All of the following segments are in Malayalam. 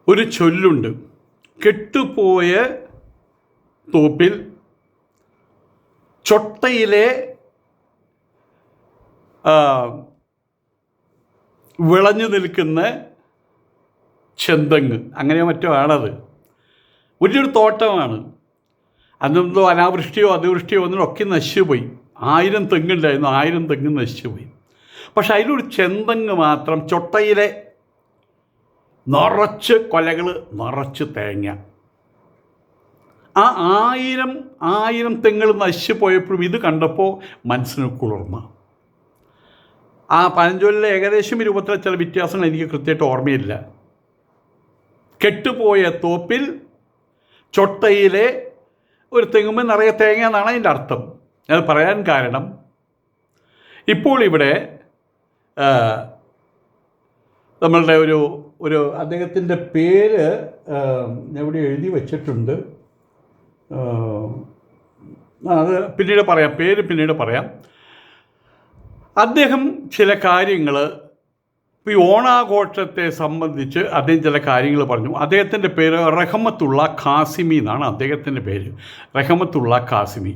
ഒരു ചൊല്ലുണ്ട്, കെട്ടുപോയ തോപ്പിൽ ചൊട്ടയിലെ വിളഞ്ഞു നിൽക്കുന്ന ചെന്തെങ്ങ്, അങ്ങനെ മറ്റോ ആണത്. വലിയൊരു തോട്ടമാണ്. അന്നെന്തോ അനാവൃഷ്ടിയോ അതിവൃഷ്ടിയോ ഒന്നിനൊക്കെ നശിച്ചുപോയി. 1000 തെങ്ങുണ്ടായിരുന്നു, 1000 തെങ്ങ് നശിച്ചുപോയി. പക്ഷെ അതിലൊരു ചെന്തെങ്ങ് മാത്രം, ചൊട്ടയിലെ നിറച്ച് കൊലകൾ, നിറച്ച് തേങ്ങ. ആ 1000 തെങ്ങുകൾ നശിച്ചു പോയപ്പോഴും ഇത് കണ്ടപ്പോൾ മനസ്സിന് കുളിർമ. ആ പഴഞ്ചൊല്ലിൽ ഏകദേശം രൂപത്തിലെ ചില വ്യത്യാസങ്ങൾ എനിക്ക് കൃത്യമായിട്ട് ഓർമ്മയില്ല. കെട്ടുപോയ തോപ്പിൽ ചൊട്ടയിലെ ഒരു തെങ്ങുമ്പോൾ നിറയെ തേങ്ങ എന്നാണ് അതിൻ്റെ അർത്ഥം. അത് പറയാൻ കാരണം, ഇപ്പോൾ ഇവിടെ നമ്മളുടെ ഒരു അദ്ദേഹത്തിൻ്റെ പേര് ഞാൻ ഇവിടെ എഴുതി വച്ചിട്ടുണ്ട്. അത് പിന്നീട് പറയാം, പേര് പിന്നീട് പറയാം. അദ്ദേഹം ചില കാര്യങ്ങൾ, ഈ ഓണാഘോഷത്തെ സംബന്ധിച്ച് അദ്ദേഹം ചില കാര്യങ്ങൾ പറഞ്ഞു. അദ്ദേഹത്തിൻ്റെ പേര് റഹ്മത്തുള്ള ഖാസിമി എന്നാണ് അദ്ദേഹത്തിൻ്റെ പേര്, റഹ്മത്തുള്ള ഖാസിമി.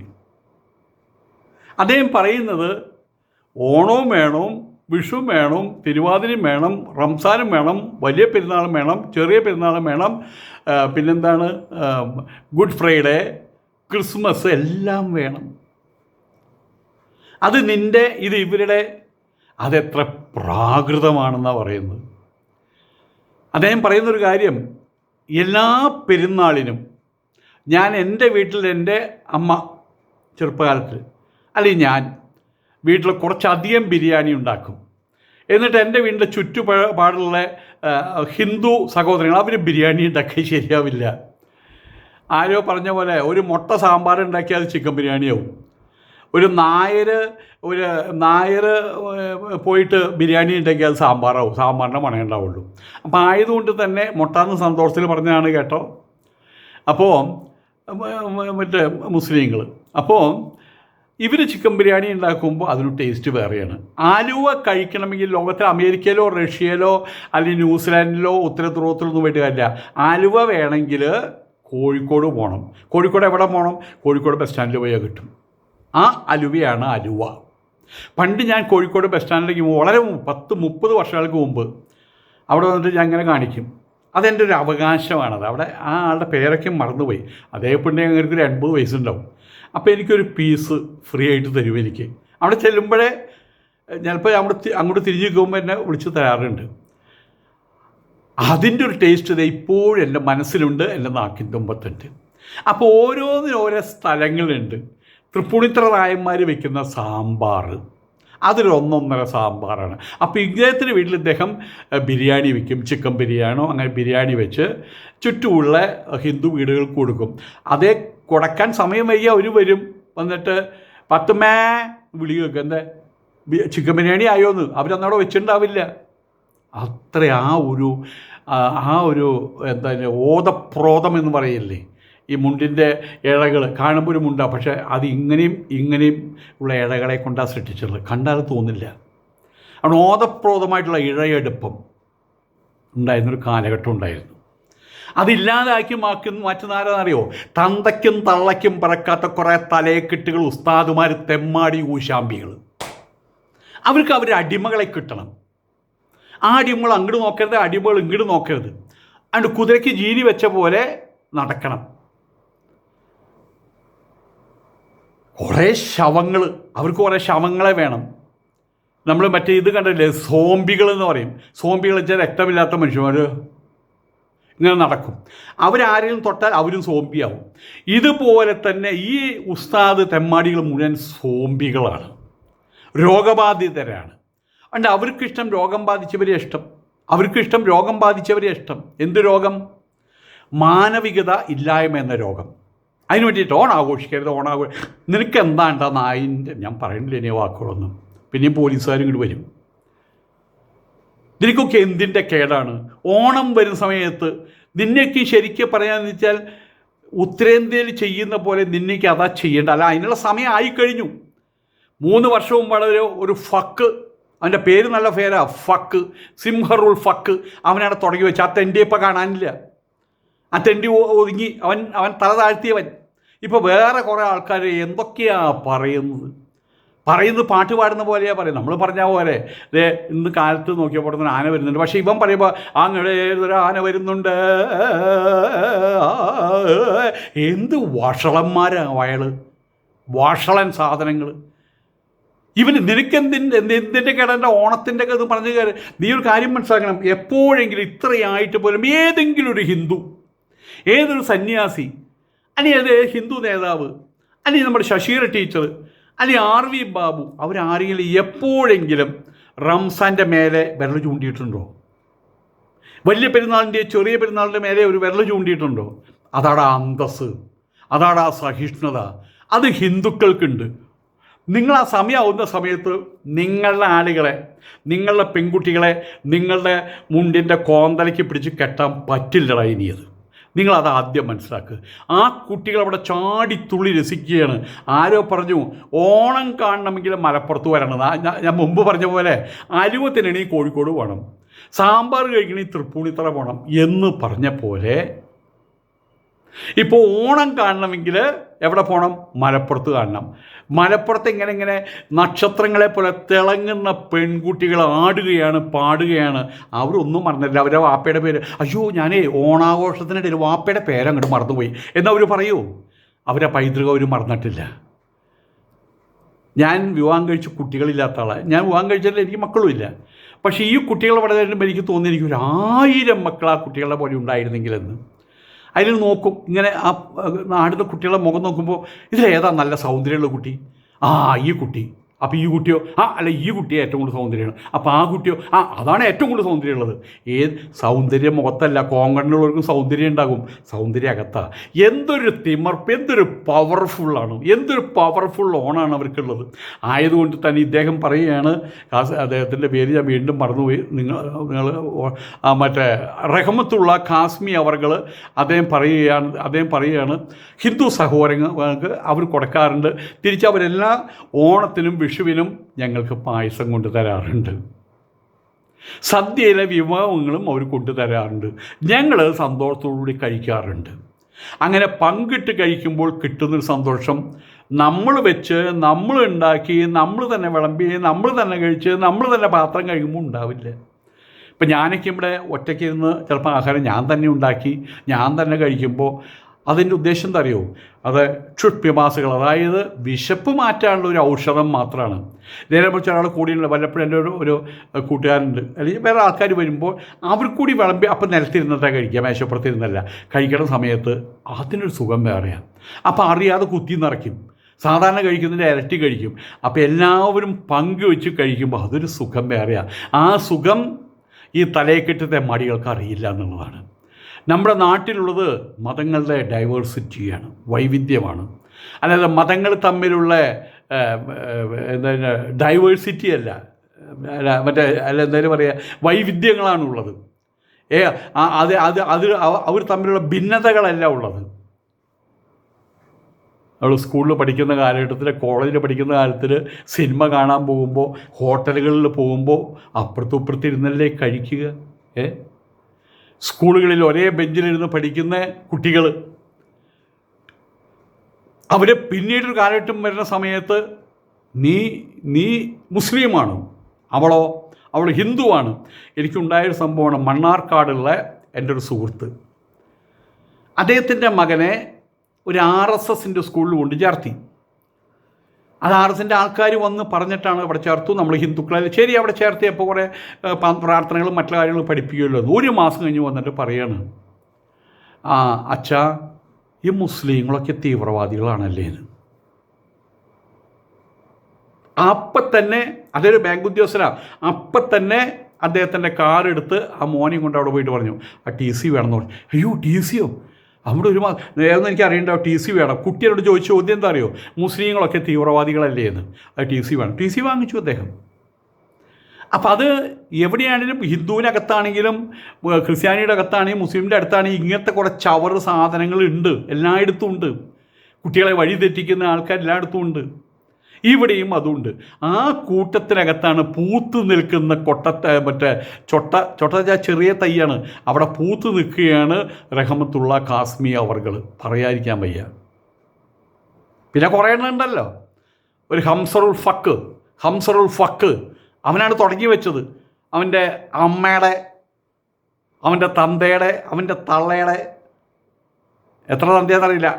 അദ്ദേഹം പറയുന്നത് ഓണവും വേണം, വിഷുവും വേണം, തിരുവാതിരയും വേണം, റംസാനും വേണം, വലിയ പെരുന്നാളും വേണം, ചെറിയ പെരുന്നാളും വേണം, പിന്നെന്താണ് ഗുഡ് ഫ്രൈഡേ, ക്രിസ്മസ് എല്ലാം വേണം. അത് ഇത് ഇവരുടെ അതെത്ര പ്രാകൃതമാണെന്നാണ് പറയുന്നത്. അദ്ദേഹം പറയുന്നൊരു കാര്യം, എല്ലാ പെരുന്നാളിനും ഞാൻ എൻ്റെ വീട്ടിൽ എൻ്റെ അമ്മ ചെറുപ്പകാലത്ത് അല്ലെങ്കിൽ ഞാൻ വീട്ടിൽ കുറച്ചധികം ബിരിയാണി ഉണ്ടാക്കും. എന്നിട്ട് എൻ്റെ വീടിൻ്റെ ചുറ്റുപാടുള്ള ഹിന്ദു സഹോദരങ്ങൾ അവർ ബിരിയാണി ഉണ്ടാക്കി ശരിയാവില്ല. ആരോ പറഞ്ഞ പോലെ ഒരു മുട്ട സാമ്പാർ ഉണ്ടാക്കിയാൽ അത് ചിക്കൻ ബിരിയാണിയാവും. ഒരു നായർ പോയിട്ട് ബിരിയാണി ഉണ്ടെങ്കിൽ അത് സാമ്പാറാവും, സാമ്പാറിൻ്റെ മണം ഉണ്ടാവുള്ളൂ. അപ്പോൾ ആയതുകൊണ്ട് തന്നെ മുട്ടാന്ന് സന്തോഷത്തിൽ പറഞ്ഞതാണ് കേട്ടോ. അപ്പോൾ മറ്റേ മുസ്ലിങ്ങൾ, അപ്പോൾ ഇവർ ചിക്കൻ ബിരിയാണി ഉണ്ടാക്കുമ്പോൾ അതിന് ടേസ്റ്റ് വേറെയാണ്. ആലുവ കഴിക്കണമെങ്കിൽ ലോകത്തിൽ അമേരിക്കയിലോ റഷ്യയിലോ അല്ലെങ്കിൽ ന്യൂസിലാൻഡിലോ ഉത്തര ധ്രുവത്തിലൊന്നും പോയിട്ട് കാര്യമില്ല. ആലുവ വേണമെങ്കിൽ കോഴിക്കോട് പോകണം. കോഴിക്കോട് എവിടെ പോകണം? കോഴിക്കോട് ബസ് സ്റ്റാൻഡിൽ പോയാൽ കിട്ടും. ആ അലുവയാണ് അലുവ. പണ്ട് ഞാൻ കോഴിക്കോട് ബസ് സ്റ്റാൻഡിലേക്ക് വളരെ 10-30 വർഷങ്ങൾക്ക് മുമ്പ് അവിടെ വന്നിട്ട് ഞാൻ ഇങ്ങനെ കാണിക്കും. അതെൻ്റെ ഒരു അവകാശമാണത്. അവിടെ ആ ആളുടെ പേരൊക്കെ മറന്നുപോയി. അതേപോലെ ഞങ്ങൾക്ക് ഒരു 80 വയസ്സുണ്ടാവും. അപ്പോൾ എനിക്കൊരു പീസ് ഫ്രീ ആയിട്ട് തരും. എനിക്ക് അവിടെ ചെല്ലുമ്പോഴേ ചിലപ്പോൾ അങ്ങോട്ട് തിരിഞ്ഞ് നിൽക്കുമ്പോൾ എന്നെ വിളിച്ച് തരാറുണ്ട്. അതിൻ്റെ ഒരു ടേസ്റ്റ് ഇത് ഇപ്പോഴും എൻ്റെ മനസ്സിലുണ്ട്, എൻ്റെ നാക്കിൻ തുമ്പത്തുണ്ട്. അപ്പോൾ ഓരോന്നിനും ഓരോ സ്ഥലങ്ങളുണ്ട്. തൃപ്പൂണിത്തറ നായന്മാർ വെക്കുന്ന സാമ്പാർ, അതൊരു 1-1.5 സാമ്പാറാണ്. അപ്പോൾ ഇദ്ദേഹത്തിൻ്റെ വീട്ടിൽ ഇദ്ദേഹം ബിരിയാണി വയ്ക്കും, ചിക്കൻ ബിരിയാണോ അങ്ങനെ ബിരിയാണി വെച്ച് ചുറ്റുമുള്ള ഹിന്ദു വീടുകൾക്ക് കൊടുക്കും. അതേ കൊടുക്കാൻ സമയം വയ്യ അവർ വരും, വന്നിട്ട് 10 വിളി വെക്കും, എന്താ ചിക്കൻ ബിരിയാണി ആയോന്ന്. അവരന്നവിടെ വെച്ചിട്ടുണ്ടാവില്ല. അത്ര ആ ഒരു എന്താ ഓതപ്രോതം എന്ന് പറയില്ലേ, ഈ മുണ്ടിൻ്റെ ഇഴകൾ കാണുമ്പോൾ ഒരു മുണ്ടാണ്, പക്ഷേ അത് ഇങ്ങനെയും ഉള്ള ഇഴകളെ കൊണ്ടാണ് സൃഷ്ടിച്ചിട്ടുള്ളത്. കണ്ടാൽ തോന്നില്ല. അവിടെ ഓതപ്രോതമായിട്ടുള്ള ഇഴയെടുപ്പം ഉണ്ടായിരുന്നൊരു കാലഘട്ടം ഉണ്ടായിരുന്നു. അതില്ലാതാക്കി മാറ്റുന്ന ആരാന്നറിയോ? തന്തയ്ക്കും തള്ളയ്ക്കും പറക്കാത്ത കുറേ തലയെക്കെട്ടുകൾ ഉസ്താദുമാർ, തെമ്മാടി ഊശാമ്പികൾ. അവർക്ക് അടിമകളെ കിട്ടണം. ആ അടിമകൾ അങ്ങോട്ട് നോക്കരുത്, അടിമകൾ ഇങ്ങോട്ട് നോക്കരുത്. അതുകൊണ്ട് കുതിരയ്ക്ക് ജീനി വെച്ച പോലെ നടക്കണം. കുറേ ശവങ്ങൾ, അവർക്ക് കുറേ ശവങ്ങളെ വേണം. നമ്മൾ മറ്റേ ഇത് കണ്ടില്ലേ, സോംബികൾ എന്ന് പറയും. സോംബികൾ വെച്ചാൽ രക്തമില്ലാത്ത മനുഷ്യന്മാർ ഇങ്ങനെ നടക്കും. അവരാരെങ്കിലും തൊട്ടാൽ അവരും സോംബിയാവും. ഇതുപോലെ തന്നെ ഈ ഉസ്താദ് തെമ്മാടികൾ മുഴുവൻ സോംബികളാണ്, രോഗബാധിതരാണ്. അതുകൊണ്ട് അവർക്കിഷ്ടം രോഗം ബാധിച്ചവരെ ഇഷ്ടം, അവർക്കിഷ്ടം രോഗം ബാധിച്ചവരെ ഇഷ്ടം. എന്ത് രോഗം? മാനവികത ഇല്ലായ്മ എന്ന രോഗം. അതിന് വേണ്ടിയിട്ട് ഓണാഘോഷിക്കരുത്, നിനക്ക് എന്താണ്ടാ നായിൻ്റെ, ഞാൻ പറയണില്ല ഇനി വാക്കുകളൊന്നും. പിന്നെയും പോലീസുകാരും ഇങ്ങോട്ട് വരും. നിനക്കൊക്കെ എന്തിൻ്റെ കേടാണ്? ഓണം വരുന്ന സമയത്ത് നിന്നേക്ക് ശരിക്കും പറയാമെന്ന് വെച്ചാൽ ഉത്തരേന്ത്യയിൽ ചെയ്യുന്ന പോലെ നിന്നേക്ക് അതാ ചെയ്യേണ്ട. അല്ല, അതിനുള്ള സമയം ആയിക്കഴിഞ്ഞു. 3 വർഷവും വളരെ ഒരു ഫക്ക് അവൻ്റെ പേര് നല്ല പേരാ, ഫക്ക്, സിംഹറുൽ ഫക്ക്. അവനാണ് തുടങ്ങി വെച്ച്. ആ തെണ്ടി ഇപ്പം കാണാനില്ല. ആ തെണ്ടി ഒതുങ്ങി, അവൻ തല താഴ്ത്തിയവൻ. ഇപ്പോൾ വേറെ കുറേ ആൾക്കാർ എന്തൊക്കെയാണ് പറയുന്നത് പാട്ട് പാടുന്ന പോലെയാണ് പറയും. നമ്മൾ പറഞ്ഞ പോലെ ഇന്ന് കാലത്ത് നോക്കിയപ്പോൾ തന്നെ ആന വരുന്നുണ്ട്. പക്ഷേ ഇവൻ പറയുമ്പോൾ അങ്ങനെ ഒരു ആന വരുന്നുണ്ട്. എന്ത് വഷളന്മാരാണ് അയാൾ, വഷളൻ സാധനങ്ങൾ. ഇവന് നിനക്കെന്തിൻ്റെ കേടൻ്റെ ഓണത്തിൻ്റെ ഇത് പറഞ്ഞു കയറി. നീ ഒരു കാര്യം മനസ്സിലാക്കണം, എപ്പോഴെങ്കിലും ഇത്രയായിട്ട് പോലും ഏതെങ്കിലും ഒരു ഹിന്ദു, ഏതൊരു സന്യാസി, അല്ലെങ്കിൽ അത് ഹിന്ദു നേതാവ്, അല്ലെങ്കിൽ നമ്മുടെ ശശീര ടീച്ചർ, അല്ലെങ്കിൽ RV ബാബു, അവരാരെങ്കിലും എപ്പോഴെങ്കിലും റംസാൻ്റെ മേലെ വിരൽ ചൂണ്ടിയിട്ടുണ്ടോ? വലിയ പെരുന്നാളിൻ്റെ ചെറിയ പെരുന്നാളിൻ്റെ മേലെ ഒരു വിരൽ ചൂണ്ടിയിട്ടുണ്ടോ? അതാണ് അന്തസ്സ്, അതാണ് സഹിഷ്ണുത. അത് ഹിന്ദുക്കൾക്കുണ്ട്. നിങ്ങൾ ആ സമയമാവുന്ന സമയത്ത് നിങ്ങളുടെ ആളുകളെ, നിങ്ങളുടെ പെൺകുട്ടികളെ നിങ്ങളുടെ മുണ്ടിൻ്റെ കോന്തലയ്ക്ക് പിടിച്ച് കെട്ടാൻ പറ്റില്ലടാ ഇനിയത്. നിങ്ങളത് ആദ്യം മനസ്സിലാക്കുക. ആ കുട്ടികൾ അവിടെ ചാടിത്തുള്ളി രസിക്കുകയാണ്. ആരോ പറഞ്ഞു ഓണം കാണണമെങ്കിൽ മലപ്പുറത്ത് വരണം. ഞാൻ മുമ്പ് പറഞ്ഞ പോലെ അലുവ തിന്നണി കോഴിക്കോട് പോകണം, സാമ്പാർ കഴിക്കണി തൃപ്പൂണിത്തറ പോകണം എന്ന് പറഞ്ഞ പോലെ ഇപ്പോൾ ഓണം കാണണമെങ്കിൽ എവിടെ പോകണം? മലപ്പുറത്ത് കാണണം. മലപ്പുറത്ത് ഇങ്ങനെ നക്ഷത്രങ്ങളെ പോലെ തിളങ്ങുന്ന പെൺകുട്ടികൾ ആടുകയാണ്, പാടുകയാണ്. അവരൊന്നും മറന്നില്ല. അവരെ വാപ്പയുടെ പേര്, അയ്യോ ഞാനേ ഓണാഘോഷത്തിനിടയിൽ വാപ്പയുടെ പേരങ്ങോട്ട് മറന്നുപോയി എന്നവർ പറയൂ. അവരെ പൈതൃകം അവർ മറന്നിട്ടില്ല. ഞാൻ വിവാഹം കഴിച്ച് കുട്ടികളില്ലാത്ത ആളാണ്. ഞാൻ വിവാഹം കഴിച്ചാൽ എനിക്ക് മക്കളുമില്ല. പക്ഷേ ഈ കുട്ടികളെ വളരെ വരുമ്പോൾ എനിക്ക് തോന്നി എനിക്ക് 1000 മക്കൾ ആ കുട്ടികളുടെ പോലെ ഉണ്ടായിരുന്നെങ്കിലെന്ന്. അതിൽ നോക്കും ഇങ്ങനെ ആ നാടിൻ്റെ കുട്ടികളെ മുഖം നോക്കുമ്പോൾ ഇതിലേതാ നല്ല സൗന്ദര്യമുള്ള കുട്ടി? ഈ കുട്ടി. അപ്പോൾ ഈ കുട്ടിയോ? അല്ല ഈ കുട്ടിയെ ഏറ്റവും കൂടുതൽ സൗന്ദര്യമാണ്. അപ്പോൾ ആ കുട്ടിയോ? അതാണ് ഏറ്റവും കൂടുതൽ സൗന്ദര്യമുള്ളത്. സൗന്ദര്യം മുഖത്തല്ല, കോങ്കണ്ണിലുള്ളവർക്കും സൗന്ദര്യം ഉണ്ടാകും. സൗന്ദര്യം അകത്താ. എന്തൊരു തിമർപ്പ്, എന്തൊരു പവർഫുള്ളാണ്, എന്തൊരു പവർഫുൾ ഓണാണ് അവർക്കുള്ളത്. ആയതുകൊണ്ട് തന്നെ ഇദ്ദേഹം പറയുകയാണ്, അദ്ദേഹത്തിൻ്റെ പേര് ഞാൻ വീണ്ടും മറന്നുപോയി, നിങ്ങൾ മറ്റേ റഹ്മത്തുള്ള കാസ്മി അവർകൾ അദ്ദേഹം പറയുകയാണ് ഹിന്ദു സഹോദരങ്ങൾക്ക് അവർ കൊടുക്കാറുണ്ട്. തിരിച്ച് അവരെല്ലാ ഓണത്തിനും വിഷുവിനും ഞങ്ങൾക്ക് പായസം കൊണ്ടു തരാറുണ്ട്, സദ്യയിലെ വിഭവങ്ങളും അവർ കൊണ്ടുതരാറുണ്ട്, ഞങ്ങൾ സന്തോഷത്തോടുകൂടി കഴിക്കാറുണ്ട്. അങ്ങനെ പങ്കിട്ട് കഴിക്കുമ്പോൾ കിട്ടുന്നൊരു സന്തോഷം നമ്മൾ വെച്ച്, നമ്മൾ ഉണ്ടാക്കി, നമ്മൾ തന്നെ വിളമ്പി, നമ്മൾ തന്നെ കഴിച്ച്, നമ്മൾ തന്നെ പാത്രം കഴിക്കുമ്പോൾ ഉണ്ടാവില്ല. ഇപ്പം ഞാനൊക്കെ ഇവിടെ ഒറ്റയ്ക്ക് ഇരുന്ന് ചിലപ്പോൾ ആഹാരം ഞാൻ തന്നെ ഉണ്ടാക്കി ഞാൻ തന്നെ കഴിക്കുമ്പോൾ അതിൻ്റെ ഉദ്ദേശം എന്താ അറിയോ? അത് ക്ഷുത്പിമാസുകൾ, അതായത് വിശപ്പ് മാറ്റാനുള്ള ഒരു ഔഷധം മാത്രമാണ്. നേരെ മറിച്ച് ഒരാൾ കൂടിയുള്ള വല്ലപ്പോഴും എൻ്റെ ഒരു കൂട്ടുകാരുണ്ട്, അല്ലെങ്കിൽ വേറെ ആൾക്കാർ വരുമ്പോൾ അവർ കൂടി വിളമ്പി അപ്പം നിലത്തിരുന്നിട്ടാണ് കഴിക്കുക, മേശപ്പുറത്തിരുന്നല്ല. കഴിക്കുന്ന സമയത്ത് അതിനൊരു സുഖം വേറെയാണ്. അപ്പോൾ അറിയാതെ കുത്തി നിറയ്ക്കും, സാധാരണ കഴിക്കുന്നതിൻ്റെ ഇരട്ടി കഴിക്കും. അപ്പോൾ എല്ലാവരും പങ്കുവെച്ച് കഴിക്കുമ്പോൾ അതൊരു സുഖം വേറെയാണ്. ആ സുഖം ഈ തലയെക്കെട്ടത്തെ മടികൾക്ക് അറിയില്ല എന്നുള്ളതാണ്. നമ്മുടെ നാട്ടിലുള്ളത് മതങ്ങളുടെ ഡൈവേഴ്സിറ്റിയാണ്, വൈവിധ്യമാണ്. അല്ലാതെ മതങ്ങൾ തമ്മിലുള്ള ഡൈവേഴ്സിറ്റി അല്ല, എന്തായാലും പറയുക വൈവിധ്യങ്ങളാണുള്ളത്. അവർ തമ്മിലുള്ള ഭിന്നതകളല്ല ഉള്ളത്. നമ്മൾ സ്കൂളിൽ പഠിക്കുന്ന കാലഘട്ടത്തിൽ, കോളേജിൽ പഠിക്കുന്ന കാലത്തിൽ സിനിമ കാണാൻ പോകുമ്പോൾ, ഹോട്ടലുകളിൽ പോകുമ്പോൾ അപ്പുറത്തും ഇപ്പുറത്തിരുന്നല്ലേ കഴിക്കുക. സ്കൂളുകളിൽ ഒരേ ബെഞ്ചിലിരുന്ന് പഠിക്കുന്ന കുട്ടികൾ, അവർ പിന്നീടൊരു കാലഘട്ടം വരുന്ന സമയത്ത് നീ മുസ്ലിമാണ്, അവൾ ഹിന്ദുവാണ്. എനിക്കുണ്ടായൊരു സംഭവമാണ്. മണ്ണാർക്കാടുള്ള എൻ്റെ ഒരു സുഹൃത്ത്, അദ്ദേഹത്തിൻ്റെ മകനെ ഒരു RSSൻ്റെ സ്കൂളിൽ കൊണ്ട് ചേർത്തി. അത് RSSൻ്റെ ആൾക്കാർ വന്ന് പറഞ്ഞിട്ടാണ് അവിടെ ചേർത്തു. നമ്മൾ ഹിന്ദുക്കളെ ശരി അവിടെ ചേർത്തിയപ്പോൾ കുറേ പ്രാർത്ഥനകളും മറ്റു കാര്യങ്ങളും പഠിപ്പിക്കുമല്ലോ. 1 മാസം കഴിഞ്ഞ് വന്നിട്ട് പറയാണ്, അച്ഛാ ഈ മുസ്ലിങ്ങളൊക്കെ തീവ്രവാദികളാണല്ലേ എന്ന്. അപ്പം തന്നെ അതൊരു ബാങ്ക് ഉദ്യോഗസ്ഥനാണ്. അപ്പം തന്നെ അദ്ദേഹത്തിൻ്റെ കാറെടുത്ത് ആ മോനെയും കൊണ്ട് അവിടെ പോയിട്ട് പറഞ്ഞു, TC വേണമെന്ന് പറഞ്ഞു. അയ്യോ TCയോ? അവിടെ ഒരു നേരം എനിക്ക് അറിയണ്ടാവും TC വേണം. കുട്ടിയോട് ചോദിച്ച ചോദ്യം എന്താ അറിയോ? മുസ്ലിങ്ങളൊക്കെ തീവ്രവാദികളല്ലേ എന്ന്. അത് TC വേണം. TC വാങ്ങിച്ചു അദ്ദേഹം. അപ്പം അത് എവിടെയാണെങ്കിലും, ഹിന്ദുവിനകത്താണെങ്കിലും ക്രിസ്ത്യാനിയുടെ അകത്താണെങ്കിലും മുസ്ലിമിൻ്റെ അടുത്താണെങ്കിലും ഇങ്ങനത്തെ കുറേ ചവറ് സാധനങ്ങളുണ്ട്, എല്ലായിടത്തും ഉണ്ട്. കുട്ടികളെ വഴി തെറ്റിക്കുന്ന ആൾക്കാർ എല്ലായിടത്തും ഉണ്ട്. ഇവിടെയും അതുണ്ട്. ആ കൂട്ടത്തിനകത്താണ് പൂത്ത് നിൽക്കുന്ന ചൊട്ട ചെറിയ തൈയാണ്, അവിടെ പൂത്ത് നിൽക്കുകയാണ് റഹ്മത്തുള്ള കാസ്മി അവർകൾ. പറയാതിരിക്കാൻ വയ്യ. പിന്നെ കുറേ എണ്ണം ഉണ്ടല്ലോ. ഒരു ഹംസറുൽ ഫക്ക് അവനാണ് തുടങ്ങി വെച്ചത്. അവൻ്റെ അമ്മയുടെ, അവൻ്റെ തന്തയുടെ, അവൻ്റെ തള്ളയുടെ, എത്ര തന്തയെന്നറിയില്ല,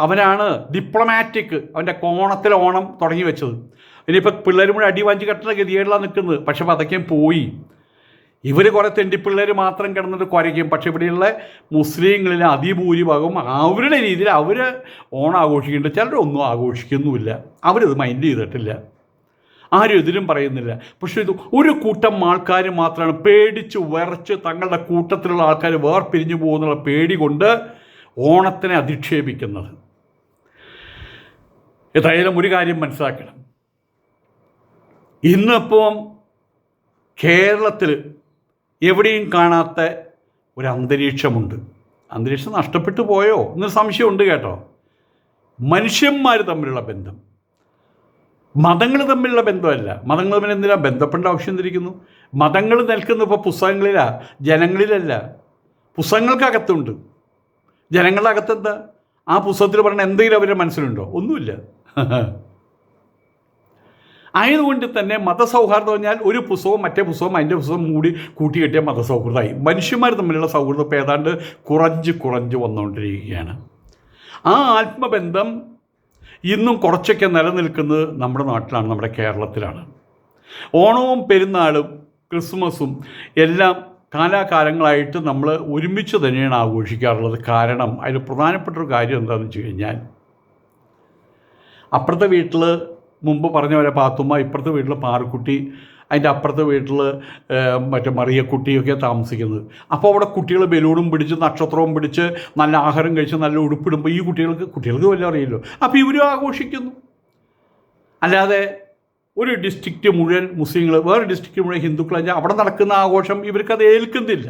അവനാണ് ഡിപ്ലോമാറ്റിക്, അവൻ്റെ കോണത്തിൽ ഓണം തുടങ്ങി വെച്ചത്. ഇനിയിപ്പോൾ പിള്ളേരും കൂടെ അടി വാഞ്ചി കെട്ടുന്ന ഗതികേടിലാണ് നിൽക്കുന്നത്. പക്ഷെ പതയ്ക്കും പോയി. ഇവർ കുറേ തെണ്ടിപ്പിള്ളേർ മാത്രം കിടന്നിട്ട് കുരയ്ക്കും. പക്ഷെ ഇവിടെയുള്ള മുസ്ലിങ്ങളിൽ അതിഭൂരിഭാഗം അവരുടെ രീതിയിൽ അവർ ഓണം ആഘോഷിക്കുന്നുണ്ട്. ചിലരൊന്നും ആഘോഷിക്കുന്നുമില്ല. അവരത് മൈൻഡ് ചെയ്തിട്ടില്ല. ആരും എതിരും പറയുന്നില്ല. പക്ഷേ ഇത് ഒരു കൂട്ടം ആൾക്കാർ മാത്രമാണ് പേടിച്ച് വിറച്ച് തങ്ങളുടെ കൂട്ടത്തിലുള്ള ആൾക്കാർ വേർപിരിഞ്ഞു പോകുന്നുള്ള പേടി കൊണ്ട് ഓണത്തിനെ അധിക്ഷേപിക്കുന്നത്. ഏതായാലും ഒരു കാര്യം മനസ്സിലാക്കണം. ഇന്നിപ്പം കേരളത്തിൽ എവിടെയും കാണാത്ത ഒരു അന്തരീക്ഷമുണ്ട്. അന്തരീക്ഷം നഷ്ടപ്പെട്ടു പോയോ എന്നൊരു സംശയമുണ്ട് കേട്ടോ. മനുഷ്യന്മാർ തമ്മിലുള്ള ബന്ധം, മതങ്ങൾ തമ്മിലുള്ള ബന്ധമല്ല. മതങ്ങൾ തമ്മിൽ എന്തിനാ ബന്ധപ്പെടേണ്ട ആവശ്യം എന്തിരിക്കുന്നു? മതങ്ങൾ നിൽക്കുന്നത് ഇപ്പോൾ പുസ്തകങ്ങളിലാണ്, ജനങ്ങളിലല്ല. പുസ്തകങ്ങൾക്കകത്തുണ്ട്. ജനങ്ങളുടെ അകത്തെന്താ? ആ പുസ്തകത്തിൽ പറഞ്ഞ എന്തെങ്കിലും അവരുടെ മനസ്സിലുണ്ടോ? ഒന്നുമില്ല. ആയതുകൊണ്ട് തന്നെ മതസൗഹാർദ്ദം പറഞ്ഞാൽ ഒരു പുസ്തകവും മറ്റേ പുസ്തകവും അതിൻ്റെ പുസ്തകം കൂട്ടിക്കെട്ടിയ മതസൗഹൃദമായി. മനുഷ്യന്മാർ തമ്മിലുള്ള സൗഹൃദം ഇപ്പോൾ ഏതാണ്ട് കുറഞ്ഞ് വന്നുകൊണ്ടിരിക്കുകയാണ്. ആ ആത്മബന്ധം ഇന്നും കുറച്ചൊക്കെ നിലനിൽക്കുന്നത് നമ്മുടെ നാട്ടിലാണ്, നമ്മുടെ കേരളത്തിലാണ്. ഓണവും പെരുന്നാളും ക്രിസ്മസും എല്ലാം കാലാകാലങ്ങളായിട്ട് നമ്മൾ ഒരുമിച്ച് തന്നെയാണ് ആഘോഷിക്കാറുള്ളത്. കാരണം അതിൽ പ്രധാനപ്പെട്ടൊരു കാര്യം എന്താണെന്ന് വെച്ച് കഴിഞ്ഞാൽ, അപ്പുറത്തെ വീട്ടിൽ മുമ്പ് പറഞ്ഞ പോലെ പാത്തുമ്മ, ഇപ്പുറത്തെ വീട്ടിൽ പാറുക്കുട്ടി, അതിൻ്റെ അപ്പുറത്തെ വീട്ടിൽ മറ്റേ മറിയക്കുട്ടിയൊക്കെ താമസിക്കുന്നത്. അപ്പോൾ അവിടെ കുട്ടികൾ ബലൂണും പിടിച്ച് നക്ഷത്രവും പിടിച്ച് നല്ല ആഹാരം കഴിച്ച് നല്ല ഉടുപ്പിടുമ്പോൾ ഈ കുട്ടികൾക്ക് വല്ലതും അറിയില്ലോ. അപ്പോൾ ഇവരും ആഘോഷിക്കുന്നു. അല്ലാതെ ഒരു ഡിസ്ട്രിക്റ്റ് മുഴുവൻ മുസ്ലിങ്ങൾ, വേറെ ഡിസ്ട്രിക്റ്റ് മുഴുവൻ ഹിന്ദുക്കൾ, അവിടെ നടക്കുന്ന ആഘോഷം ഇവർക്കത് ഏൽക്കുന്നില്ല.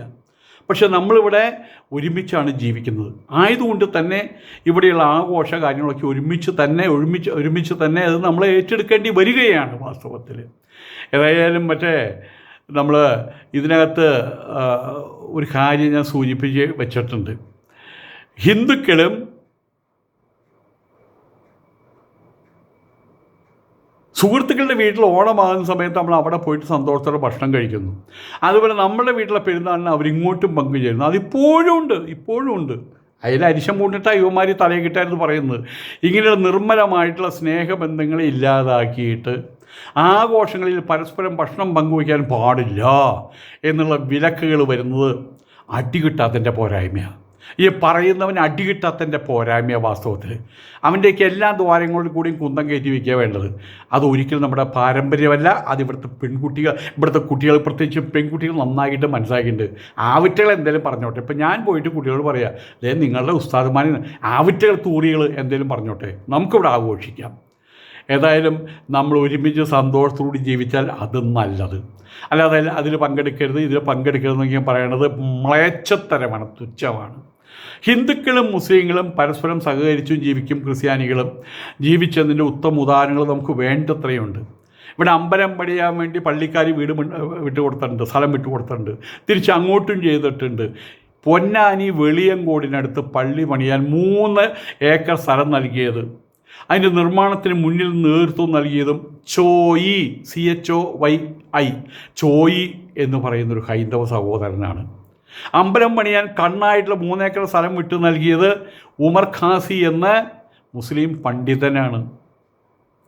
പക്ഷെ നമ്മളിവിടെ ഒരുമിച്ചാണ് ജീവിക്കുന്നത്. ആയതുകൊണ്ട് തന്നെ ഇവിടെയുള്ള ആഘോഷ കാര്യങ്ങളൊക്കെ ഒരുമിച്ച് തന്നെ അത് നമ്മൾ ഏറ്റെടുക്കേണ്ടി വരികയാണ് വാസ്തവത്തിൽ. ഏതായാലും നമ്മൾ ഇതിനകത്ത് ഒരു കാര്യം ഞാൻ സൂചിപ്പിച്ച് വെച്ചിട്ടുണ്ട്. ഹിന്ദുക്കളും സുഹൃത്തുക്കളുടെ വീട്ടിൽ ഓണമാകുന്ന സമയത്ത് നമ്മൾ അവിടെ പോയിട്ട് സന്തോഷത്തോടെ ഭക്ഷണം കഴിക്കുന്നു. അതുപോലെ നമ്മുടെ വീട്ടിലെ പെരുന്നാളിന് അവരിങ്ങോട്ടും പങ്കുചേരുന്നു. ഇപ്പോഴും ഉണ്ട്. അതിൽ അരിശം പൂണ്ടിട്ട് യുവമാരി തലയെ കിട്ടായിരുന്നു പറയുന്നത്. ഇങ്ങനെയുള്ള നിർമ്മലമായിട്ടുള്ള സ്നേഹബന്ധങ്ങളെ ഇല്ലാതാക്കിയിട്ട് ആഘോഷങ്ങളിൽ പരസ്പരം ഭക്ഷണം പങ്കുവയ്ക്കാൻ പാടില്ല എന്നുള്ള വിലക്കുകൾ വരുന്നത് അടികിട്ടാത്തതിൻ്റെ പോരായ്മയാണ്. ഈ പറയുന്നവൻ അടികിട്ടാത്തതിൻ്റെ പോരായ്മ വാസ്തവത്തിൽ. അവൻ്റെയൊക്കെ എല്ലാ ദ്വാരങ്ങളിൽ കൂടിയും കുന്തം കയറ്റി വയ്ക്കുക വേണ്ടത്. അത് ഒരിക്കലും നമ്മുടെ പാരമ്പര്യമല്ല. അത് ഇവിടുത്തെ കുട്ടികൾ പ്രത്യേകിച്ച് പെൺകുട്ടികൾ നന്നായിട്ട് മനസ്സിലാക്കിയിട്ടുണ്ട്. ആവിറ്റകൾ എന്തെങ്കിലും പറഞ്ഞോട്ടെ. ഇപ്പം ഞാൻ പോയിട്ട് കുട്ടികളോട് പറയാം, നിങ്ങളുടെ ഉസ്താദുമാർ ആവിറ്റകൾ തൂറികൾ എന്തെങ്കിലും പറഞ്ഞോട്ടെ, നമുക്കിവിടെ ആഘോഷിക്കാം. ഏതായാലും നമ്മൾ ഒരുമിച്ച് സന്തോഷത്തോടെ ജീവിച്ചാൽ അത് നല്ലത്. അല്ലാതെ അതിൽ പങ്കെടുക്കരുത്, ഇതിൽ പങ്കെടുക്കരുതെന്നൊക്കെ പറയണത് മ്ലേച്ഛത്തരമാണ്, തുച്ഛമാണ്. ഹിന്ദുക്കളും മുസ്ലിങ്ങളും പരസ്പരം സഹകരിച്ചും ജീവിക്കും, ക്രിസ്ത്യാനികളും ജീവിച്ചതിൻ്റെ ഉത്തമ ഉദാഹരണങ്ങൾ നമുക്ക് വേണ്ടത്രയുണ്ട്. ഇവിടെ അമ്പലം പണിയാൻ വേണ്ടി പള്ളിക്കാർ വീട് വിട്ടുകൊടുത്തിട്ടുണ്ട്, സ്ഥലം വിട്ടുകൊടുത്തിട്ടുണ്ട്. തിരിച്ച് അങ്ങോട്ടും ചെയ്തിട്ടുണ്ട്. പൊന്നാനി വെളിയങ്കോടിനടുത്ത് പള്ളി പണിയാൻ 3 ഏക്കർ സ്ഥലം നൽകിയത്, അതിൻ്റെ നിർമ്മാണത്തിന് മുന്നിൽ നേതൃത്വം നൽകിയതും CHOYI ചോയി എന്ന് പറയുന്നൊരു ഹൈന്ദവ സഹോദരനാണ്. അമ്പലം പണിയാൻ കണ്ണായിട്ടുള്ള 3 ഏക്കർ സ്ഥലം വിട്ടു നൽകിയത് ഉമർ ഖാസി എന്ന മുസ്ലിം പണ്ഡിതനാണ്.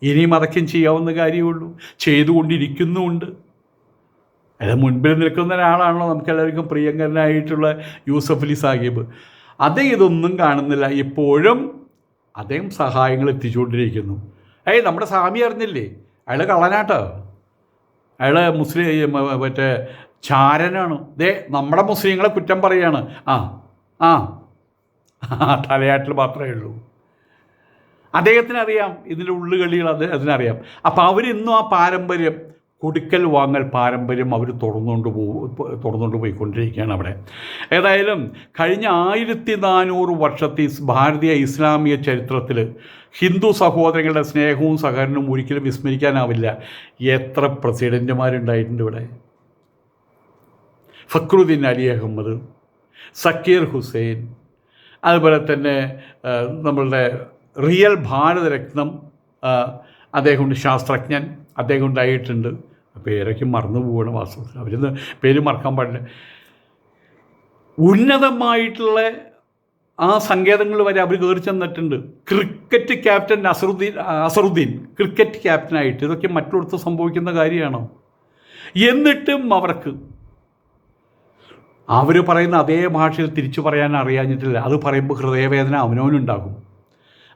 ഇനിയും അതൊക്കെ ചെയ്യാവുന്ന കാര്യമുള്ളൂ, ചെയ്തുകൊണ്ടിരിക്കുന്നുമുണ്ട്. അത് മുൻപിൽ നിൽക്കുന്ന ഒരാളാണല്ലോ നമുക്കെല്ലാവർക്കും പ്രിയങ്കരനായിട്ടുള്ള യൂസഫ് അലി സാഹിബ്. അദ്ദേഹം ഇതൊന്നും കാണുന്നില്ല. ഇപ്പോഴും അദ്ദേഹം സഹായങ്ങൾ എത്തിച്ചുകൊണ്ടിരിക്കുന്നു. നമ്മുടെ സ്വാമി അറിഞ്ഞില്ലേ, അയാൾ കള്ളനാട്ടോ, അയാൾ മുസ്ലിം ചാരനാണ്. നമ്മുടെ മുസ്ലിങ്ങളെ കുറ്റം പറയാണ്. തലയാട്ടിൽ മാത്രമേ ഉള്ളൂ. അദ്ദേഹത്തിനറിയാം ഇതിൻ്റെ ഉള്ളുകളികൾ, അതിനറിയാം. അപ്പോൾ അവരിന്നും ആ പാരമ്പര്യം കൊടുക്കൽ വാങ്ങൽ പാരമ്പര്യം അവർ തുടർന്നുകൊണ്ട് പോയിക്കൊണ്ടിരിക്കുകയാണ് അവിടെ. ഏതായാലും കഴിഞ്ഞ 1400 വർഷത്തെ ഭാരതീയ ഇസ്ലാമിക ചരിത്രത്തിൽ ഹിന്ദു സഹോദരങ്ങളുടെ സ്നേഹവും സഹകരണവും ഒരിക്കലും വിസ്മരിക്കാനാവില്ല. എത്ര പ്രസിഡൻറ്റുമാരുണ്ടായിട്ടുണ്ട് ഇവിടെ. ഫക്രുദ്ദീൻ അലി അഹമ്മദ്, സക്കീർ ഹുസൈൻ, അതുപോലെ തന്നെ നമ്മളുടെ റിയൽ ഭാരതരത്നം അദ്ദേഹമുണ്ട്, ശാസ്ത്രജ്ഞൻ അദ്ദേഹം ഉണ്ടായിട്ടുണ്ട്. പേരൊക്കെ മറന്നു പോവുകയാണ് വാസ്തവത്തിൽ. അവരിന്ന് പേര് മറക്കാൻ പാടില്ല. ഉന്നതമായിട്ടുള്ള ആ സങ്കേതങ്ങൾ വരെ അവർ കയറി ചെന്നിട്ടുണ്ട്. ക്രിക്കറ്റ് ക്യാപ്റ്റൻ അസറുദ്ദീൻ ക്രിക്കറ്റ് ക്യാപ്റ്റനായിട്ട്. ഇതൊക്കെ മറ്റുള്ളടത്ത് സംഭവിക്കുന്ന കാര്യമാണോ? എന്നിട്ടും അവർ പറയുന്ന അതേ ഭാഷയിൽ തിരിച്ചു പറയാൻ അറിയാഞ്ഞിട്ടില്ല. അത് പറയുമ്പോൾ ഹൃദയവേദന അവനവനുണ്ടാകും.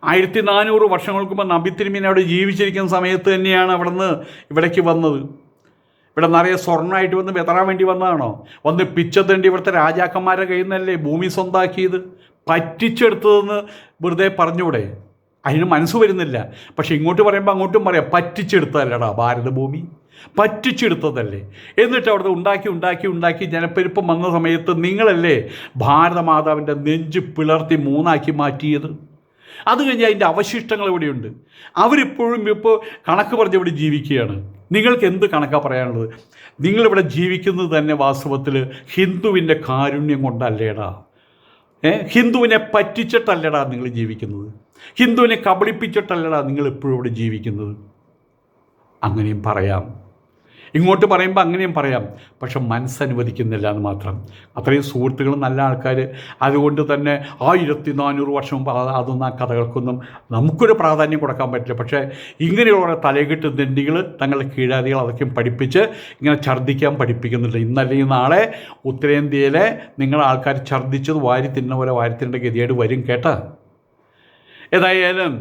1400 വർഷങ്ങൾക്ക് മുമ്പ് നബി തിരുമേനി അവിടെ ജീവിച്ചിരിക്കുന്ന സമയത്ത് തന്നെയാണ് അവിടെ നിന്ന് ഇവിടേക്ക് വന്നത്. ഇവിടെ നിറയെ സ്വർണ്ണമായിട്ട് വന്ന് വെതറാൻ വേണ്ടി വന്നതാണോ? വന്ന് പിച്ചത്തേണ്ടി ഇവിടുത്തെ രാജാക്കന്മാരുടെ കയ്യിൽ നിന്നല്ലേ ഭൂമി സ്വന്തമാക്കിയത്? പറ്റിച്ചെടുത്തതെന്ന് വെറുതെ പറഞ്ഞൂടെ? അതിന് മനസ്സ് വരുന്നില്ല. പക്ഷെ ഇങ്ങോട്ട് പറയുമ്പോൾ അങ്ങോട്ടും പറയാം, പറ്റിച്ചെടുത്തതല്ലടാ ഭാരതഭൂമി, പറ്റിച്ചെടുത്തതല്ലേ. എന്നിട്ട് അവിടുത്തെ ഉണ്ടാക്കി ജനപ്പെരുപ്പം വന്ന സമയത്ത് നിങ്ങളല്ലേ ഭാരതമാതാവിൻ്റെ നെഞ്ച് പിളർത്തി 3 മാറ്റിയത്? അത് കഴിഞ്ഞ് അതിൻ്റെ അവശിഷ്ടങ്ങൾ ഇവിടെയുണ്ട്. അവരിപ്പോഴും ഇപ്പോൾ കണക്ക് പറഞ്ഞ് ഇവിടെ ജീവിക്കുകയാണ്. നിങ്ങൾക്ക് എന്ത് കണക്കാണ് പറയാനുള്ളത്? നിങ്ങളിവിടെ ജീവിക്കുന്നത് തന്നെ വാസ്തവത്തിൽ ഹിന്ദുവിൻ്റെ കാരുണ്യം കൊണ്ടല്ലേടാ. ഹിന്ദുവിനെ പറ്റിച്ചിട്ടല്ലടാ നിങ്ങൾ ജീവിക്കുന്നത്. ഹിന്ദുവിനെ കബളിപ്പിച്ചിട്ടല്ലടാ നിങ്ങൾ എപ്പോഴും ഇവിടെ ജീവിക്കുന്നത്. അങ്ങനെയും പറയാം, ഇങ്ങോട്ട് പറയുമ്പോൾ അങ്ങനെയും പറയാം. പക്ഷെ മനസ്സനുവദിക്കുന്നില്ല എന്ന് മാത്രം. അത്രയും സുഹൃത്തുക്കൾ, നല്ല ആൾക്കാർ. അതുകൊണ്ട് തന്നെ 1400 വർഷം മുമ്പ് അതൊന്നും ആ കഥകൾക്കൊന്നും നമുക്കൊരു പ്രാധാന്യം കൊടുക്കാൻ പറ്റില്ല. പക്ഷേ ഇങ്ങനെയുള്ള തലകെട്ട് ദണ്ഡികൾ തങ്ങളുടെ കീഴാദികൾ അതൊക്കെ പഠിപ്പിച്ച് ഇങ്ങനെ ഛർദ്ദിക്കാൻ പഠിപ്പിക്കുന്നുണ്ട്. ഇന്നല്ലെങ്കിൽ നാളെ ഉത്തരേന്ത്യയിലെ നിങ്ങളുടെ ആൾക്കാർ ഛർദ്ദിച്ചത് വാരി തിന്ന പോലെ വാരി തിന്നേണ്ട ഗതിയായിട്ട് വരും കേട്ടാ. ഏതായാലും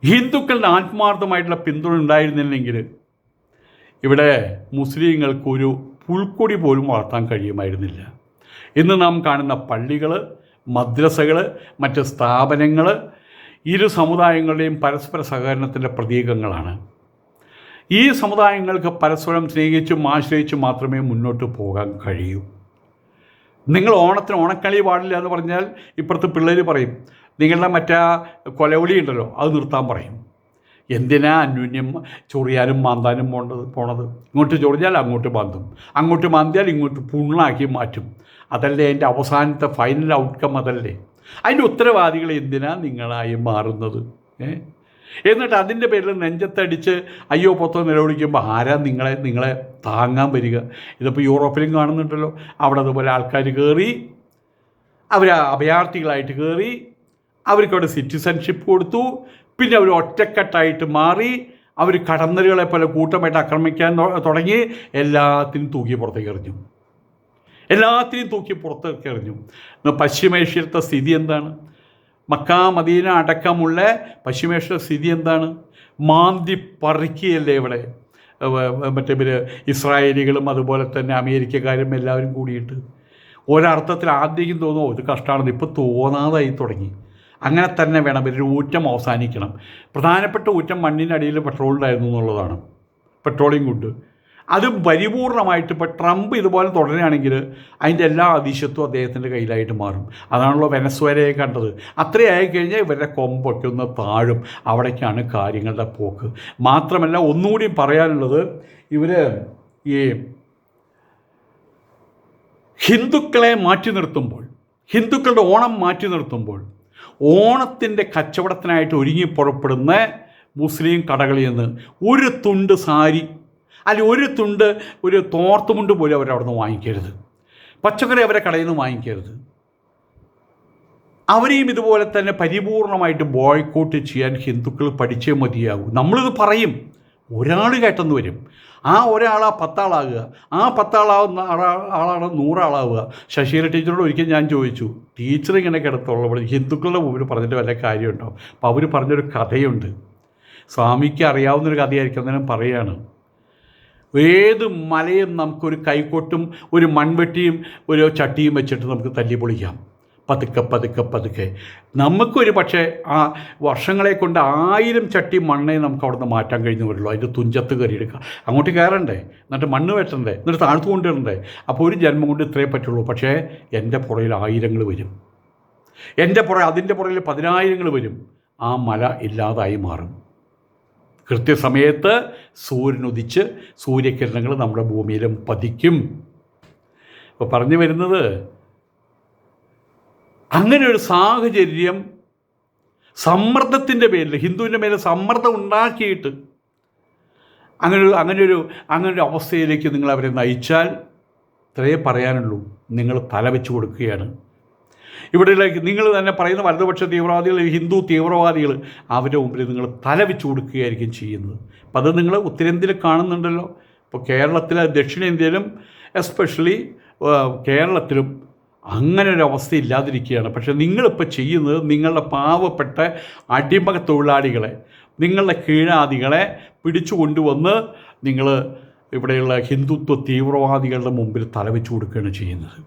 ഹിന്ദുക്കളുടെ ആത്മാർത്ഥമായിട്ടുള്ള പിന്തുണ ഉണ്ടായിരുന്നില്ലെങ്കിൽ ഇവിടെ മുസ്ലിങ്ങൾക്കൊരു പുൽക്കൊടി പോലും വളർത്താൻ കഴിയുമായിരുന്നില്ല. ഇന്ന് നാം കാണുന്ന പള്ളികൾ, മദ്രസകൾ, മറ്റ് സ്ഥാപനങ്ങൾ ഇരു സമുദായങ്ങളുടെയും പരസ്പര സഹകരണത്തിൻ്റെ പ്രതീകങ്ങളാണ്. ഈ സമുദായങ്ങൾക്ക് പരസ്പരം സ്നേഹിച്ചും ആശ്രയിച്ചും മാത്രമേ മുന്നോട്ട് പോകാൻ കഴിയൂ. നിങ്ങൾ ഓണത്തിന് ഓണക്കളി പാടില്ല എന്ന് പറഞ്ഞാൽ ഇപ്പുറത്ത് പിള്ളേർ പറയും, നിങ്ങളുടെ മറ്റേ കൊലവിളി ഉണ്ടല്ലോ അത് നിർത്താൻ പറയും. എന്തിനാ അന്യോന്യം ചൊറിയാനും മാന്താനും പോണത്? ഇങ്ങോട്ട് ചൊറിഞ്ഞാൽ അങ്ങോട്ട് മാന്തും, അങ്ങോട്ട് മാന്തിയാൽ ഇങ്ങോട്ട് പുണ്ണാക്കി മാറ്റും. അതല്ലേ അതിൻ്റെ അവസാനത്തെ ഫൈനൽ ഔട്ട്കം? അതല്ലേ അതിൻ്റെ ഉത്തരവാദികൾ? എന്തിനാ നിങ്ങളായി മാറുന്നത്? എന്നിട്ട് അതിൻ്റെ പേരിൽ നെഞ്ചത്തടിച്ച് അയ്യോ പൊത്തോ നിലവിളിക്കുമ്പോൾ ആരാ നിങ്ങളെ താങ്ങാൻ വരിക? ഇതിപ്പോൾ യൂറോപ്പിലും കാണുന്നുണ്ടല്ലോ. അവിടെ അതുപോലെ ആൾക്കാർ കയറി, അവർ അഭയാർത്ഥികളായിട്ട് കയറി, അവർക്കവിടെ സിറ്റിസൺഷിപ്പ് കൊടുത്തു. പിന്നെ അവർ ഒറ്റക്കെട്ടായിട്ട് മാറി, അവർ കടന്നലുകളെ പോലെ കൂട്ടമായിട്ട് ആക്രമിക്കാൻ തുടങ്ങി. എല്ലാത്തിനും തൂക്കി പുറത്തേക്ക് എറിഞ്ഞു. പശ്ചിമേഷ്യത്തെ സ്ഥിതി എന്താണ്? മക്ക മദീന അടക്കമുള്ള പശ്ചിമേഷ്യ സ്ഥിതി എന്താണ്? മാന്തി പറിക്കുകയല്ലേ ഇവിടെ മറ്റേ ഇസ്രായേലികളും അതുപോലെ തന്നെ അമേരിക്കക്കാരും എല്ലാവരും കൂടിയിട്ട്. ഒരർത്ഥത്തിൽ ആദ്യം തോന്നുമോ ഇത് കഷ്ടമാണെന്ന്, ഇപ്പോൾ തോന്നാതായി തുടങ്ങി. അങ്ങനെ തന്നെ വേണം. ഒരു ഊറ്റം അവസാനിക്കണം. പ്രധാനപ്പെട്ട ഊറ്റം മണ്ണിനടിയിൽ പെട്രോളുണ്ടായിരുന്നു എന്നുള്ളതാണ്. പെട്രോളിയം കൊണ്ട് അതും പരിപൂർണമായിട്ട് ഇപ്പോൾ ട്രംപ് ഇതുപോലെ തുടരുകയാണെങ്കിൽ അതിൻ്റെ എല്ലാ അതിശത്വം അദ്ദേഹത്തിൻ്റെ കയ്യിലായിട്ട് മാറും. അതാണല്ലോ വെനസ്വേലയെ കണ്ടത്. അത്രയായി കഴിഞ്ഞാൽ ഇവരുടെ കൊമ്പൊക്കെ ഒന്ന് താഴും. അവിടേക്കാണ് കാര്യങ്ങളുടെ പോക്ക്. മാത്രമല്ല ഒന്നുകൂടി പറയാനുള്ളത്, ഇവർ ഈ ഹിന്ദുക്കളെ മാറ്റി നിർത്തുമ്പോൾ, ഹിന്ദുക്കളുടെ ഓണം മാറ്റി നിർത്തുമ്പോൾ, ഓണത്തിൻ്റെ കച്ചവടത്തിനായിട്ട് ഒരുങ്ങി പുറപ്പെടുന്ന മുസ്ലിം കടകളിൽ നിന്ന് ഒരു തുണ്ട് സാരി അല്ലെങ്കിൽ ഒരു തോർത്തുമുണ്ട് പോലും അവരവിടെ നിന്ന് വാങ്ങിക്കരുത്. പച്ചക്കറി അവരെ കടയിൽ നിന്ന് വാങ്ങിക്കരുത്. അവരെയും ഇതുപോലെ തന്നെ പരിപൂർണമായിട്ട് ബോയ്ക്കോട്ട് ചെയ്യാൻ ഹിന്ദുക്കൾ പഠിച്ചേ മതിയാകും. നമ്മളിത് പറയും, ഒരാൾ കേട്ടെന്ന് വരും. ആ ഒരാളാ 10 ആളാകുക, ആ 10 ആളാണ് 100 ആളാവുക. ശശീല ടീച്ചറോട് ഒരിക്കൽ ഞാൻ ചോദിച്ചു, ടീച്ചർ ഇങ്ങനെ കിടത്തുള്ളപ്പോൾ ഹിന്ദുക്കളുടെ മുമ്പിൽ പറഞ്ഞിട്ട് വല്ല കാര്യമുണ്ടോ? അപ്പോൾ അവർ പറഞ്ഞൊരു കഥയുണ്ട്. സ്വാമിക്ക് അറിയാവുന്നൊരു കഥയായിരിക്കും, അന്നേരം പറയുകയാണ്, ഏത് മലയും നമുക്കൊരു കൈക്കോട്ടും ഒരു മൺവെട്ടിയും ഒരു ചട്ടിയും വെച്ചിട്ട് നമുക്ക് തല്ലി പൊളിക്കാം. പതുക്കെ പതുക്കെ പതുക്കെ നമുക്കൊരു പക്ഷേ ആ വർഷങ്ങളെ കൊണ്ട് 1000 ചട്ടി മണ്ണേ നമുക്ക് അവിടെ നിന്ന് മാറ്റാൻ കഴിഞ്ഞു വരുള്ളൂ. അതിൻ്റെ തുഞ്ചത്ത് കയറിയെടുക്കുക, അങ്ങോട്ട് കയറണ്ടേ, എന്നിട്ട് മണ്ണ് വെട്ടണ്ടേ, എന്നിട്ട് താഴ്ത്തു കൊണ്ടിടണ്ടേ. അപ്പോൾ ഒരു ജന്മം കൊണ്ട് ഇത്രേ പറ്റുള്ളൂ. പക്ഷേ എൻ്റെ പുറയിൽ 1000 വരും, എൻ്റെ അതിൻ്റെ പുറയിൽ 10,000 വരും. ആ മല ഇല്ലാതായി മാറും. കൃത്യസമയത്ത് സൂര്യനുദിച്ച് സൂര്യകിരണങ്ങൾ നമ്മുടെ ഭൂമിയിലും പതിക്കും. അപ്പോൾ പറഞ്ഞു വരുന്നത്, അങ്ങനെ ഒരു സാഹചര്യം സമ്മർദ്ദത്തിൻ്റെ പേരിൽ ഹിന്ദുവിൻ്റെ മേലെ സമ്മർദ്ദം ഉണ്ടാക്കിയിട്ട് അങ്ങനൊരു അവസ്ഥയിലേക്ക് നിങ്ങൾ അവരെ നയിച്ചാൽ ഇത്രയേ പറയാനുള്ളൂ, നിങ്ങൾ തലവെച്ച് കൊടുക്കുകയാണ്. ഇവിടെയുള്ള നിങ്ങൾ തന്നെ പറയുന്ന വലതുപക്ഷ തീവ്രവാദികൾ, ഹിന്ദു തീവ്രവാദികൾ, അവരുടെ മുമ്പിൽ നിങ്ങൾ തലവെച്ച് കൊടുക്കുകയായിരിക്കും ചെയ്യുന്നത്. അപ്പം അത് നിങ്ങൾ ഉത്തരേന്ത്യയിൽ കാണുന്നുണ്ടല്ലോ. ഇപ്പോൾ കേരളത്തിലെ ദക്ഷിണേന്ത്യയിലും എസ്പെഷ്യലി കേരളത്തിലും അങ്ങനെ ഒരു അവസ്ഥ ഇല്ലാതിരിക്കുകയാണ്. പക്ഷേ നിങ്ങളിപ്പോൾ ചെയ്യുന്നത് നിങ്ങളുടെ പാവപ്പെട്ട അടിമ തൊഴിലാളികളെ, നിങ്ങളുടെ കീഴാദികളെ പിടിച്ചു കൊണ്ടുവന്ന് നിങ്ങൾ ഇവിടെയുള്ള ഹിന്ദുത്വ തീവ്രവാദികളുടെ മുമ്പിൽ തലവെച്ച് കൊടുക്കുകയാണ് ചെയ്യുന്നത്.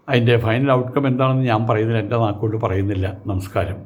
അതിൻ്റെ ഫൈനൽ ഔട്ട്കം എന്താണെന്ന് ഞാൻ പറയുന്നില്ല, എൻ്റെ നാക്കുകൊണ്ട് പറയുന്നില്ല. നമസ്കാരം.